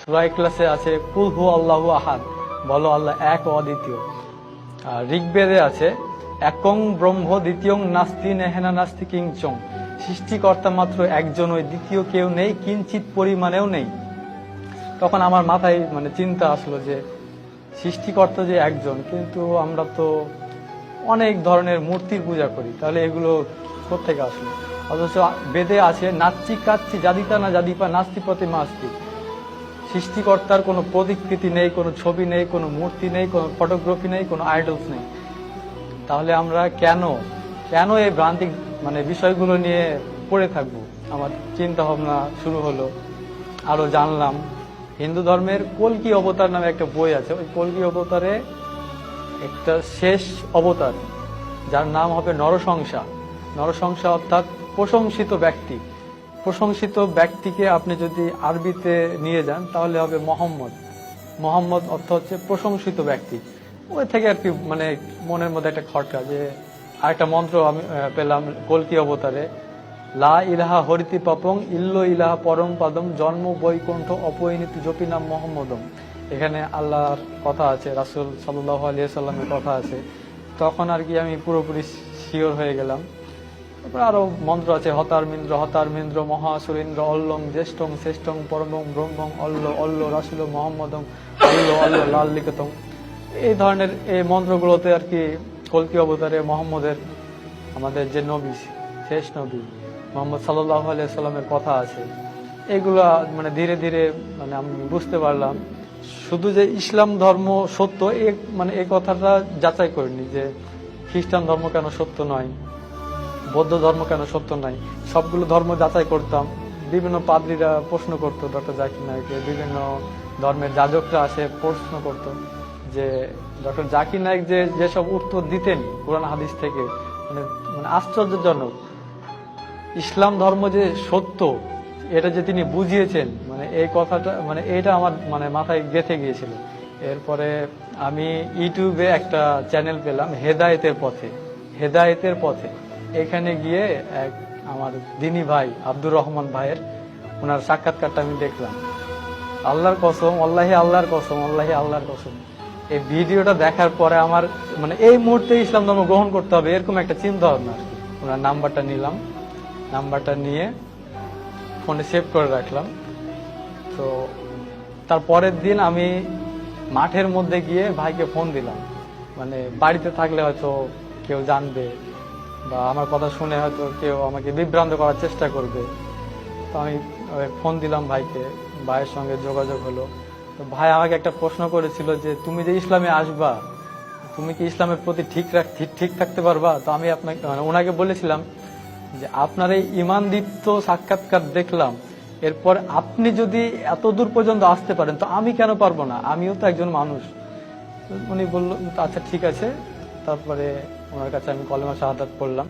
সূরা ইখলাসে আছে কুল হু আল্লাহু আহাদ, বলো আল্লাহ এক ও অদ্বিতীয়। আর ঋগ্বেদে আছে একং ব্রহ্ম দ্বিতীয়ং নাস্তি নেহেনা নাস্তি কিংচং, সৃষ্টিকর্তা মাত্র একজনই, দ্বিতীয় কেউ নেই, কিঞ্চিত পরিমাণেও নেই। তখন আমার মাথায় চিন্তা আসলো যে সৃষ্টিকর্তা যে একজন, কিন্তু আমরা তো অনেক ধরনের মূর্তির পূজা করি, তাহলে এগুলো কোত্থেকে আসলো? অথচ বেদে আছে নাচ্চি কাচ্চি জাদিতা না জাদিপা নাস্তি প্রতিমা আস্তি, সৃষ্টিকর্তার কোনো প্রতিকৃতি নেই, কোনো ছবি নেই, কোনো মূর্তি নেই, কোনো ফটোগ্রাফি নেই, কোনো আইডলস নেই। তাহলে আমরা কেন এই ভ্রান্তিক বিষয়গুলো নিয়ে পড়ে থাকবো? আমার চিন্তা ভাবনা শুরু হলো, আরো জানলাম। হিন্দু ধর্মের কল্কি অবতার নামে একটা বই আছে, ওই কল্কি অবতারে একটা শেষ অবতার যার নাম হবে নরসংসা। নরসংসা অর্থাৎ প্রশংসিত ব্যক্তি। প্রশংসিত ব্যক্তিকে আপনি যদি আরবিতে নিয়ে যান তাহলে হবে মোহাম্মদ। মোহাম্মদ অর্থ হচ্ছে প্রশংসিত ব্যক্তি। ওই থেকে আর কি মনের মধ্যে একটা খটকা, যে আরেকটা মন্ত্র আমি পেলাম কল্কি অবতারে, লা ইলাহা হরিতি পাপং ইল্লো ইলাহা পরম পাদম জন্ম বৈকুণ্ঠ অপরিণীতি জপি নাম মোহাম্মদম। এখানে আল্লাহর কথা আছে, রাসূল সাল্লাল্লাহু আলাইহি সাল্লামের কথা আছে। তখন আর কি আমি পুরোপুরি শিওর হয়ে গেলাম। তারপরে আরো মন্ত্র আছে, হতারমিন্দ্র মহাসুরেন্দ্র অল্লং জ্যেষ্ঠং শ্রেষ্ঠং পরমং ব্রহ্মং অল্ল অল্ল রাসূল মোহাম্মদং অল্ল অল্ল লাল লিখিতং। এই ধরনের এই মন্ত্রগুলোতে আর কি কল্কি অবতারে মোহাম্মদের, আমাদের যে নবী, শেষ নবী মোহাম্মদ সাল্লাল্লাহু আলাইহি সাল্লামের কথা আছে। এগুলা ধীরে ধীরে আমি বুঝতে পারলাম শুধু যে ইসলাম ধর্ম সত্য এই কথাটা যাচাই করিনি, যে খ্রিস্টান ধর্ম কেন সত্য নয়, বৌদ্ধ ধর্ম কেন সত্য নয়। সবগুলো ধর্ম যাচাই করতাম। বিভিন্ন পাদ্রীরা প্রশ্ন করতো ডক্টর জাকির নায়েককে, বিভিন্ন ধর্মের যাজকরা আসে প্রশ্ন করতো, যে ডক্টর জাকির নায়েক যেসব উত্তর দিতেন কোরআন হাদিস থেকে, আশ্চর্যজনক। ইসলাম ধর্ম যে সত্য এটা যে তিনি বুঝিয়েছেন, এই কথাটা এটা আমার মাথায় গেঁথে গিয়েছিল। এরপরে আমি ইউটিউবে একটা চ্যানেল পেলাম হেদায়েতের পথে। এখানে গিয়ে আমার দিনী ভাই আব্দুর রহমান ভাইয়ের ওনার সাক্ষাৎকারটা আমি দেখলাম। আল্লাহর কসম, আল্লাহর কসম, এই ভিডিওটা দেখার পরে আমার এই মুহূর্তে ইসলাম ধর্ম গ্রহণ করতে হবে এরকম একটা চিন্তা ভাবনা আর কি। ওনার নাম্বারটা নিলাম, নাম্বারটা নিয়ে ফোনে সেভ করে রাখলাম। তো তার পরের দিন আমি মাঠের মধ্যে গিয়ে ভাইকে ফোন দিলাম। বাড়িতে থাকলে হয়তো কেউ জানবে বা আমার কথা শুনে হয়তো কেউ আমাকে বিভ্রান্ত করার চেষ্টা করবে। তো আমি ফোন দিলাম ভাইকে, ভাইয়ের সঙ্গে যোগাযোগ হলো। তো ভাই আমাকে একটা প্রশ্ন করেছিল যে তুমি যে ইসলামে আসবা, তুমি কি ইসলামের প্রতি ঠিক থাকতে পারবা? তো আমি আপনাকে ওনাকে বলেছিলাম যে আপনার এই ঈমানদীপ্ত সাক্ষাৎকার দেখলাম, এরপর আপনি যদি এত দূর পর্যন্ত আসতে পারেন তো আমি কেন পারবো না, আমিও তো একজন মানুষ। উনি বলল আচ্ছা ঠিক আছে। তারপরে ওনার কাছে আমি কলেমা শাহাদাত পড়লাম।